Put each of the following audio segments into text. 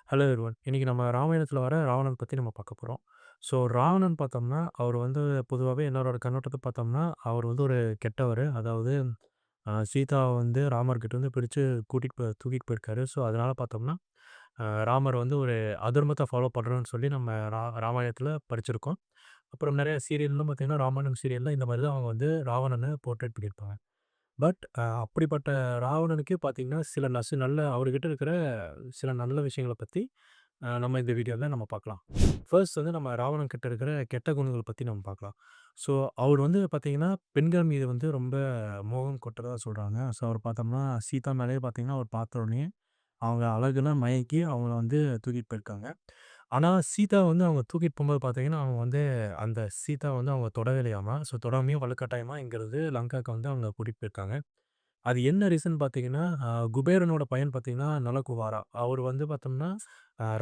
Hello everyone. இன்னைக்கு நம்ம ராமாயணத்தில வர ராவணன் பத்தி நம்ம பார்க்க போறோம். ஸோ ராவணன் பார்த்தோம்னா, அவர் வந்து பொதுவாவே எல்லாரோட கண்ணோட்டத்த பார்த்தோம்னா, அவர் வந்து ஒரு கெட்டவரு. அதாவது சீதாவ வந்து ராமர்கிட்டருந்து பிரிச்சு தூக்கிட்டு போயிருக்காரு. ஸோ அதனால பார்த்தோம்னா, ராமர் வந்து ஒரு அதர்மத்த ஃபாலோ பண்றோம்ன்னு சொல்லி நம்ம ராமாயணத்தில படிச்சிருக்கோம். அப்புறம் நெறைய சீரியல்லும் பார்த்தீங்கன்னா, ராமாயணம் சீரியல்ல இந்த மாரி தான் அவங்க வந்து ராவணன போர்ட்ரேட் பண்ணியிருப்பாங்க. பட் அப்படிப்பட்ட ராவணனுக்கே பார்த்தீங்கன்னா, சில நல்ல அவர்கிட்ட இருக்கிற சில நல்ல விஷயங்கள பத்தி நம்ம இந்த வீடியோல நம்ம பார்க்கலாம். ஃபர்ஸ்ட் வந்து நம்ம ராவணன் கிட்ட இருக்கிற கெட்ட குணங்கள பத்தி நம்ம பார்க்கலாம். ஸோ அவர் வந்து பார்த்தீங்கன்னா, பெண்கள் மீது வந்து ரொம்ப மோகம் கொட்டதா சொல்றாங்க. ஸோ அவர் பார்த்தோம்னா, சீதா மேலேயே பார்த்தீங்கன்னா, அவர் பார்த்த உடனேயே அவங்க அழகுல மயக்கி அவங்கள வந்து தூக்கிட்டு போயிருக்காங்க. ஆனா, சீதா வந்து அவங்க தூக்கிட்டு போம்போது பார்த்தீங்கன்னா, அவங்க வந்து அந்த சீதா வந்து அவங்க தொடவே இல்லையாமா. ஸோ தொடாமயே வலுக்கட்டாயமா இங்கருந்து லங்காக்கு வந்து அவங்க கூட்டிட்டு போயிருக்காங்க. அது என்ன ரீசன் பார்த்தீங்கன்னா, குபேரனோட பையன் பார்த்தீங்கன்னா, நலகுவாரா. அவரு வந்து பார்த்தோம்னா,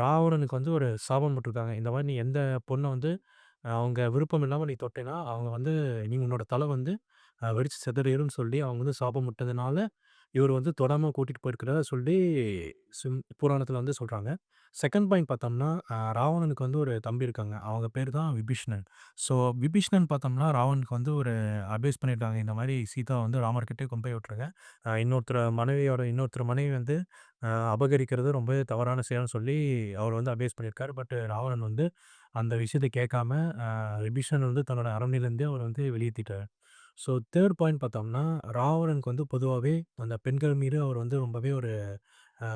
ராவணனுக்கு வந்து ஒரு சாபம் விட்டுருக்காங்க. இந்த மாரி நீ எந்த பொண்ண வந்து அவங்க விருப்பம் இல்லாம நீ தொட்டேன்னா, அவங்க வந்து நீ உன்னோட தல வந்து வெடிச்சு சிதறிரும்ன்னு சொல்லி அவங்க வந்து சாபம் விட்டதுனால, இவரு வந்து தொடாம கூட்டிட்டு போயிருக்கிறதா சொல்லி புராணத்தில வந்து சொல்றாங்க. செகண்ட் பாயிண்ட் பார்த்தோம்னா, ராவணனுக்கு வந்து ஒரு தம்பி இருக்காங்க. அவங்க பேரு தான் விபீஷ்ணன். ஸோ விபீஷ்ணன் பார்த்தோம்னா, ராவணனுக்கு வந்து ஒரு அட்வைஸ் பண்ணியிருக்காங்க. இந்த மாரி சீதாவ வந்து ராமர்கிட்டயே கொண்டு போய் விட்டுருங்க. இன்னொருத்தர் மனைவி வந்து அபகரிக்கிறது ரொம்பவே தவறான செயல்னு சொல்லி அவர் வந்து அட்வைஸ் பண்ணியிருக்காரு. பட் ராவணன் வந்து அந்த விஷயத்த கேட்காம விபீஷணன் வந்து தன்னோட அரண்மனையிலேருந்தே அவர வந்து வெளியேத்திட்டாரு. ஸோ தேர்ட் பாயிண்ட் பார்த்தோம்னா, ராவணனுக்கு வந்து பொதுவாவே அந்த பெண்கள் மீது அவர் வந்து ரொம்பவே ஒரு அ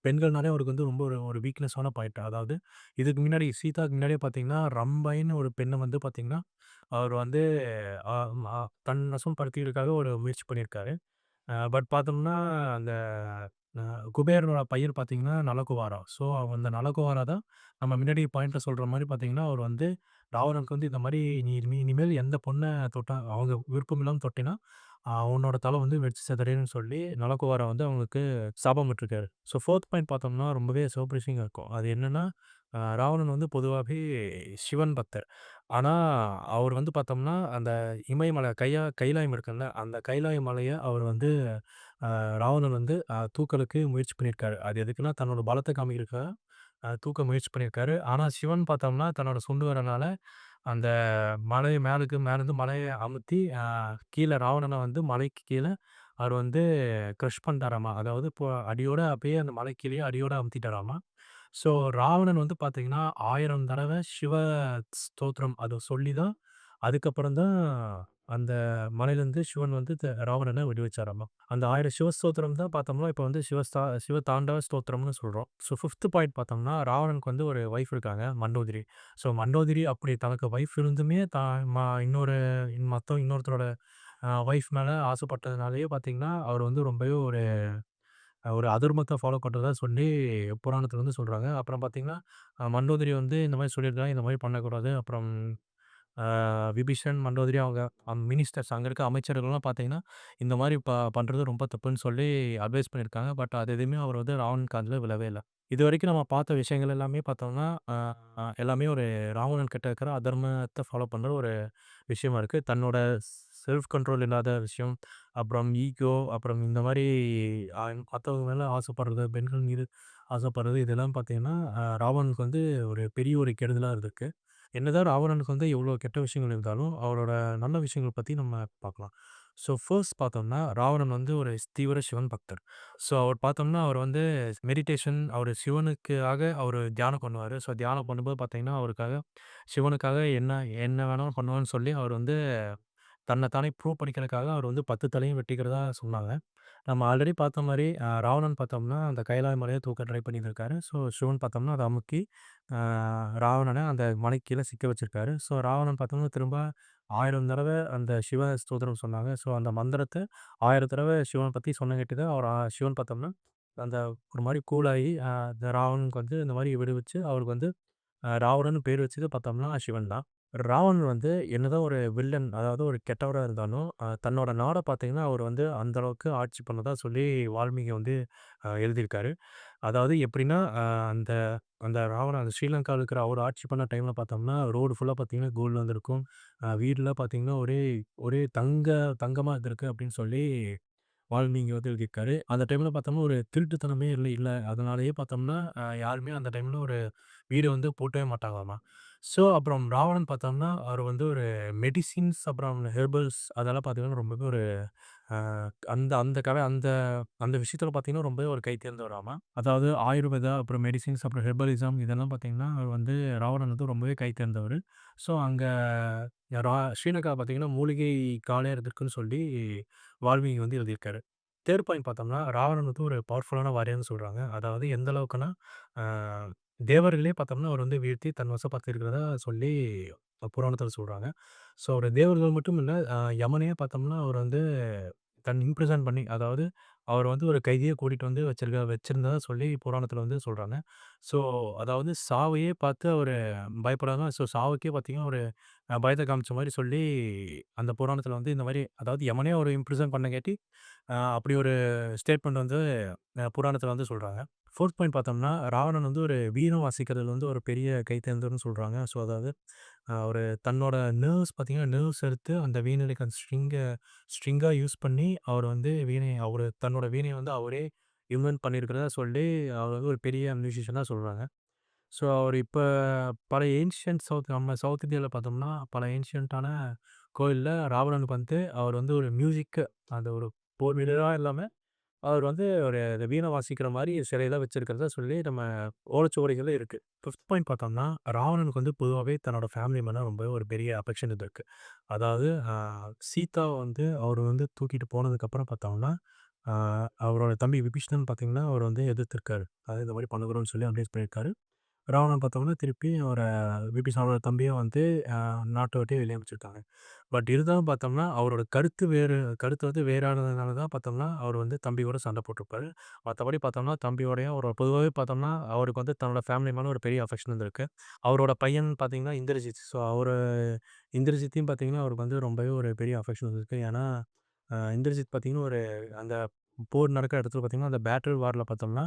பெண்கள்னாலே அவருக்கு வந்து ரொம்ப ஒரு ஒரு வீக்னஸான பாயிண்ட். அதாவது இதுக்கு முன்னாடி சீதாக்கு முன்னாடியே பார்த்தீங்கன்னா, ரம்பைன்னு ஒரு பெண்ண வந்து பார்த்தீங்கன்னா, அவர் வந்து அ அ தன் வசம் படுத்திக்கிறதுக்காக ஒரு முயற்சி பண்ணியிருக்காரு. பட் பார்த்தோம்னா, அந்த அ குபேரனோட பையன் பார்த்தீங்கன்னா, நலகுவாரா. ஸோ, அந்த நலகுவாரா தான் நம்ம முன்னாடி பாயிண்ட்ல சொல்ற மாரி பார்த்தீங்கன்னா, அவர் வந்து ராவணனுக்கு வந்து இந்த மாரி நீ இனிமேல் எந்த பொண்ண தொட்டா அவங்க விருப்பம் இல்லாம தொட்டீன்னா, உன்னோட தல வந்து வெடிச்சு சிதறிரும்னு சொல்லி நலகுவாரா வந்து அவங்களுக்கு சாபம் விட்டுருக்காரு. ஸோ, 4த் பாயிண்ட் பார்த்தோம்னா, ரொம்பவே சர்ப்ரைசிங்கா இருக்கும். அது என்னன்னா, ராவணன் வந்து பொதுவாவே சிவன் பக்தர். ஆனா, அவர் வந்து பார்த்தோம்னா, அந்த இமயமலை கைலாயம் இருக்குல்ல, அந்த கைலாய மலைய அவர் வந்து ராவணன் வந்து தூக்கறதுக்கு முயற்சி பண்ணியிருக்காரு. அது எதுக்குன்னா, தன்னோட பலத்த காமிக்கிறதுக்காக தூக்க முயற்சி பண்ணியிருக்காரு. ஆனா, சிவன் பார்த்தோம்னா, தன்னோட சுண்டு விரலால அந்த மலை மேலருந்து மலைய அமுத்தி கீழ ராவணன வந்து மலைக்கு கீழ அவர் வந்து கிரஷ் பண்ணிட்டாராமா. அதாவது இப்போ அடியோட அப்படியே அந்த மலைக்கு கீழயே அடியோட அமுத்திட்டாராமா. ஸோ, ராவணன் வந்து பார்த்தீங்கன்னா, 1000 தடவ சிவ ஸ்தோத்திரம் அத சொல்லி தான், அதுக்கப்புறம் தான் அந்த மலையிலருந்து சிவன் வந்து ராவணன விடுவிச்சாராமா. அந்த 1000 சிவ ஸ்தோத்திரம் தான் பார்த்தோம்னா, இப்ப வந்து சிவ தாண்டவ ஸ்தோத்திரம்னு சொல்றோம். ஸோ, 5த் பாயிண்ட் பார்த்தோம்னா, ராவணனுக்கு வந்து ஒரு ஒய்ஃப் இருக்காங்க, மண்டோதரி. ஸோ, மண்டோதரி அப்படி தனக்கு ஒய்ஃப் இருந்துமே இன்னொருத்தரோட ஒய்ஃப் மேல ஆசைப்பட்டதுனாலேயே பார்த்தீங்கன்னா, அவர் வந்து ரொம்பவே ஒரு ஒரு அதர்மத்த ஃபாலோ பண்றதா சொல்லி புராணத்துல வந்து சொல்றாங்க. அப்புறம் பார்த்தீங்கன்னா, மண்டோதரி வந்து இந்த மாரி சொல்லியிருக்காங்க, இந்த மாரி பண்ணக்கூடாது. அப்புறம் விபீஷன், மண்டோதரி அவங்க மினிஸ்டர்ஸ் அங்க இருக்க அமைச்சர்கள்லாம் பார்த்தீங்கன்னா, இந்த மாரி பண்றது ரொம்ப தப்புன்னு சொல்லி அட்வைஸ் பண்ணியிருக்காங்க. பட் அது எதுவுமே அவர் வந்து ராவணன் காதுல விழவே இல்ல. இதுவரைக்கும் நம்ம பார்த்த விஷயங்கள் எல்லாமே பார்த்தோம்னா, எல்லாமே ஒரு ராவணன் கிட்ட இருக்கிற அதர்மத்த ஃபாலோ பண்ற ஒரு விஷயமா இருக்கு. தன்னோட செல்ஃப் கண்ட்ரோல் இல்லாத விஷயம், அப்புறம் ஈகோ, அப்புறம் இந்த மாரி மத்தவங்க மேல ஆசைப்படுறது, பெண்கள் மீது ஆசைப்படுறது, இதெல்லாம் பார்த்தீங்கன்னா, ராவணனுக்கு வந்து ஒரு பெரிய ஒரு கெடுதலா இருக்கு. என்னதான் ராவணனுக்கு வந்து எவ்வளோ கெட்ட விஷயங்கள் இருந்தாலும், அவரோட நல்ல விஷயங்கள் பத்தி நம்ம பார்க்கலாம். ஸோ, ஃபர்ஸ்ட் பார்த்தோம்னா, ராவணன் வந்து ஒரு தீவிர சிவன் பக்தர். ஸோ, அவர் பார்த்தோம்னா, அவர் வந்து மெடிடேஷன் அவரு சிவனுக்காக அவரு தியானம் பண்ணுவாரு. ஸோ, தியானம் பண்ணும்போது பார்த்தீங்கன்னா, அவருக்காக சிவனுக்காக என்ன என்ன வேணாலும் பண்ணுவேன்னு சொல்லி அவர் வந்து தன்ன தானே ப்ரூவ் பண்ணிக்கிறதுக்காக அவர் வந்து 10 தலையும் வெட்டிக்கிறதா சொன்னாங்க. நம்ம ஆல்ரெடி பார்த்த மாரி ராவணன் பார்த்தோம்னா, அந்த கைலாய மலைய தூக்க ட்ரை பண்ணியிருந்திருக்காரு. ஸோ, சிவன் பார்த்தோம்னா, அத அமுக்கி அ ராவணன அந்த மலைக்கு கீழ சிக்க வச்சிருக்காரு. ஸோ, ராவணன் பார்த்தோம்னா, திரும்ப 1000 தடவ அந்த சிவ ஸ்தோத்திரம் சொன்னாங்க. ஸோ, அந்த மந்திரத்த 1000 தடவ சிவன பத்தி சொன்னங்காட்டி தான் அவர் சிவன் பார்த்தோம்னா, அந்த ஒரு மாரி கூலாகி இந்த ராவணனுக்கு வந்து இந்த மாரி விடுவிச்சு, அவருக்கு வந்து ராவணன்னு பேர் வச்சது பார்த்தோம்னா சிவன் தான். ராவணன் வந்து என்னதான் ஒரு வில்லன், அதாவது ஒரு கெட்டவரா இருந்தாலும், தன்னோட நாட பார்த்தீங்கன்னா, அவர் வந்து அந்த அளவுக்கு ஆட்சி பண்ணதா சொல்லி வால்மீகி வந்து எழுதியிருக்காரு. அதாவது எப்படின்னா, அந்த அந்த ராவணன் அந்த ஸ்ரீலங்கால இருக்கிற அவர் ஆட்சி பண்ண டைம்ல பார்த்தோம்னா, ரோடு ஃபுல்லா பார்த்தீங்கன்னா கோல்டு வந்திருக்கும். வீடுலாம் பார்த்தீங்கன்னா, ஒரே ஒரே தங்கமா இருந்திருக்கு அப்படின்னு சொல்லி வால்மீகி வந்து எழுதியிருக்காரு. அந்த டைம்ல பார்த்தோம்னா, ஒரு திருட்டுத்தனமே இல்ல. அதனாலேயே பார்த்தோம்னா, யாருமே அந்த டைம்ல ஒரு வீடு வந்து பூட்டவே மாட்டாங்களாமா. ஸோ, அப்புறம் ராவணன் பார்த்தோம்னா, அவர் வந்து ஒரு மெடிசின்ஸ் அப்புறம் ஹெர்பல்ஸ் அதெல்லாம் பார்த்தீங்கன்னா, ரொம்பவே ஒரு அ அந்த அந்த கலை அந்த அந்த விஷயத்தில பார்த்தீங்கன்னா, ரொம்பவே ஒரு கை தேர்ந்தவராமா. அதாவது ஆயுர்வேதா, அப்புறம் மெடிசின்ஸ், அப்புறம் ஹெர்பலிசம் இதெல்லாம் பார்த்தீங்கன்னா, அவர் வந்து ராவணன் வந்து ரொம்பவே கை தேர்ந்தவரு. ஸோ, அங்க ஸ்ரீலங்கா பார்த்தீங்கன்னா, மூலிகை காடே இருக்குன்னு சொல்லி வால்மீகி வந்து எழுதியிருக்காரு. தேர்ட் பாயிண்ட் பார்த்தோம்னா, ராவணன் வந்து ஒரு பவர்ஃபுல்லான வாரியர்ன்னு சொல்றாங்க. அதாவது எந்த அளவுக்குன்னா, அ தேவர்களே பார்த்தோம்னா, அவர் வந்து வீழ்த்தி தன் வசப்படுத்தியிருக்கிறதா சொல்லி புராணத்தில சொல்றாங்க. ஸோ, அவரு தேவர்கள் மட்டும் இல்ல, யமனையே பார்த்தோம்னா, அவர் வந்து தன் இம்ப்ரிசன் பண்ணி, அதாவது அவர் வந்து ஒரு கைதிய கூட்டிட்டு வந்து வச்சிருந்ததா சொல்லி புராணத்தில வந்து சொல்றாங்க. ஸோ, அதாவது சாவையே பார்த்து அவரு பயப்படாம சாவுக்கே பார்த்தீங்கன்னா, ஒரு பயத்த காமிச்ச மாரி சொல்லி, அந்த புராணத்தில வந்து இந்த மாரி அதாவது யமனே அவர இம்ப்ரிசன் பண்ணங்காட்டி, அப்படி ஒரு ஸ்டேட்மெண்ட் வந்து புராணத்தில வந்து சொல்றாங்க. 4த் பாயிண்ட் பார்த்தோம்னா, ராவணன் வந்து ஒரு வீணை வாசிக்கிறதுல வந்து ஒரு பெரிய கைத்தேர்ந்தவர்ன்னு சொல்றாங்க. ஸோ, அதாவது அவரு தன்னோட நர்வ்ஸ் பார்த்தீங்கன்னா, நர்வ்ஸ் எடுத்து அந்த வீணைக்கு அந்த ஸ்ட்ரிங்கா யூஸ் பண்ணி, அவர் வந்து அவரு தன்னோட வீணைய வந்து அவரே இன்வென்ட் பண்ணியிருக்கிறதா சொல்லி, அவர் வந்து ஒரு பெரிய மியூசிஷியனா சொல்றாங்க. ஸோ, அவரு இப்ப பல ஏன்ஷியன்ட் நம்ம சவுத் இந்தியால பார்த்தோம்னா, பல ஏன்ஷியன்ட்டான கோயில்ல ராவணனுக்கு வந்து அவர் வந்து ஒரு மியூசிக் அந்த ஒரு போர் வீரரா இல்லாம, அவர் வந்து ஒரு வீணை வாசிக்கிற மாரி சிலையெல்லாம் வச்சிருக்கிறதா சொல்லி நம்ம ஓலைச்சுவடிகள்ல இருக்கு. 5த் பாயிண்ட் பார்த்தோம்னா, ராவணனுக்கு வந்து பொதுவாவே தன்னோட ஃபேமிலி மேல ரொம்ப ஒரு பெரிய அஃபெக்ஷன் இருக்கு. அதாவது சீதாவ வந்து அவரு வந்து தூக்கிட்டு போனதுக்கப்புறம் பார்த்தோம்னா, அ அவரோட தம்பி விபீஷணன் பார்த்தீங்கன்னா, அவர் வந்து எதிர்த்திருக்காரு. அதாவது இந்த மாரி பண்ணுகிறோம்னு சொல்லி அட்வைஸ் பண்ணியிருக்காரு. ராவணன் பார்த்தோம்னா, திருப்பி அவர விபீஷணனோட தம்பிய வந்து நாட்ட விட்டே வெளிய அனுப்பிச்சிருக்காங்க. பட் இருந்தாலும் பார்த்தோம்னா, அவரோட கருத்து வந்து வேறானதுனால தான் பார்த்தோம்னா, அவர் வந்து தம்பியோட சண்டை போட்டிருப்பாரு. மத்தபடி பார்த்தோம்னா, தம்பியோடயும் ஒரு பொதுவாவே பார்த்தோம்னா, அவருக்கு வந்து தன்னோட ஃபேமிலி மேல ஒரு பெரிய அஃபெக்ஷன் இருந்திருக்கு. அவரோட பையன் பார்த்தீங்கன்னா இந்திரஜித். ஸோ, இந்திரஜித்தையும் பார்த்தீங்கன்னா, அவருக்கு வந்து ரொம்பவே ஒரு பெரிய அஃபெக்ஷன் இருக்கு. ஏன்னா, இந்திரஜித் பார்த்தீங்கன்னா, அந்த போர் நடக்கிற இடத்துல பார்த்தீங்கன்னா, அந்த பேட்டில் வார்ல பார்த்தோம்னா,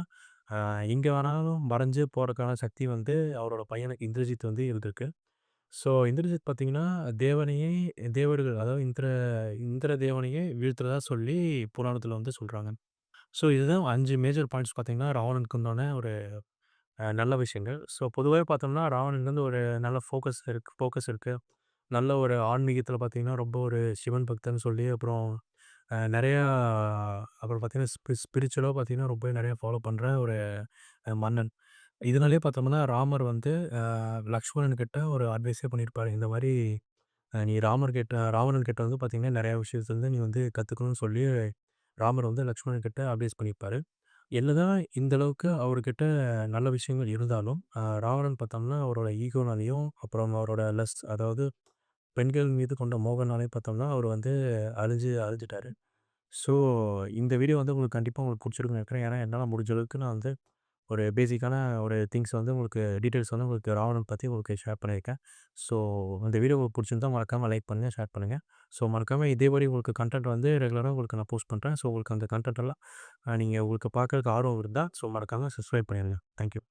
எங்க வேணாலும் மறைஞ்சு போறதுக்கான சக்தி வந்து அவரோட பையனுக்கு இந்திரஜித் வந்து இருந்திருக்கு. ஸோ, இந்திரஜித் பார்த்தீங்கன்னா, தேவனையே தேவர்கள் அதாவது இந்திர தேவனையே வீழ்த்துறதா சொல்லி புராணத்தில வந்து சொல்றாங்க. ஸோ, இதுதான் 5 மேஜர் பாயிண்ட்ஸ் பார்த்தீங்கன்னா, ராவணனுக்கு உண்டான ஒரு நல்ல விஷயங்கள். ஸோ, பொதுவாவே பார்த்தோம்னா, ராவணனுக்கு வந்து ஒரு நல்ல ஃபோக்கஸ் இருக்கு. நல்ல ஒரு ஆன்மீகத்தில பார்த்தீங்கன்னா, ரொம்ப ஒரு சிவன் பக்தன்னு சொல்லி அப்புறம் நெறையா அப்புறம் பார்த்தீங்கன்னா, ஸ்பிரிச்சுவலா பார்த்தீங்கன்னா, ரொம்பவே நெறையா ஃபாலோ பண்ற ஒரு மன்னன். இதனாலேயே பார்த்தோம்னா, ராமர் வந்து லக்ஷ்மணன் கிட்ட ஒரு அட்வைஸே பண்ணியிருப்பாரு. இந்த மாரி நீ ராவணன் கிட்ட வந்து பார்த்தீங்கன்னா, நெறைய விஷயத்த வந்து நீ வந்து கத்துக்கணும்னு சொல்லி ராமர் வந்து லக்ஷ்மணன் கிட்ட அட்வைஸ் பண்ணியிருப்பாரு. என்னதான் இந்த அளவுக்கு அவர்கிட்ட நல்ல விஷயங்கள் இருந்தாலும், ராவணன் பார்த்தோம்னா, அவரோட ஈகோனாலயும், அப்புறம் அவரோட அதாவது பெண்கள் மீது கொண்ட மோகனாலயும் பார்த்தோம்னா, அவர் வந்து அழிஞ்சுட்டாரு. ஸோ, இந்த வீடியோ வந்து உங்களுக்கு கண்டிப்பா புடிச்சிருக்கும்னு நெனைக்கிறேன். ஏன்னா, என்னால முடிஞ்ச அளவுக்கு நான் வந்து ஒரு பேசிக்கான ஒரு திங்ஸ் வந்து டீட்டெயில்ஸ் வந்து உங்களுக்கு ராவணன் பத்தி உங்களுக்கு ஷேர் பண்ணியிருக்கேன். ஸோ, இந்த வீடியோ உங்களுக்கு புடிச்சிருந்தா மறக்காம லைக் பண்ணுங்க, ஷேர் பண்ணுங்க. ஸோ, மறக்காம இதே மாரி உங்களுக்கு கன்டென்ட் வந்து ரெகுலரா உங்களுக்கு நான் போஸ்ட் பண்றேன். ஸோ, உங்களுக்கு அந்த கன்டென்ட் எல்லாம் நீங்க உங்களுக்கு பார்க்கறதுக்கு ஆர்வம் இருந்தா, ஸோ மறக்காம சப்ஸ்கிரைப் பண்ணிருங்க. Thank you.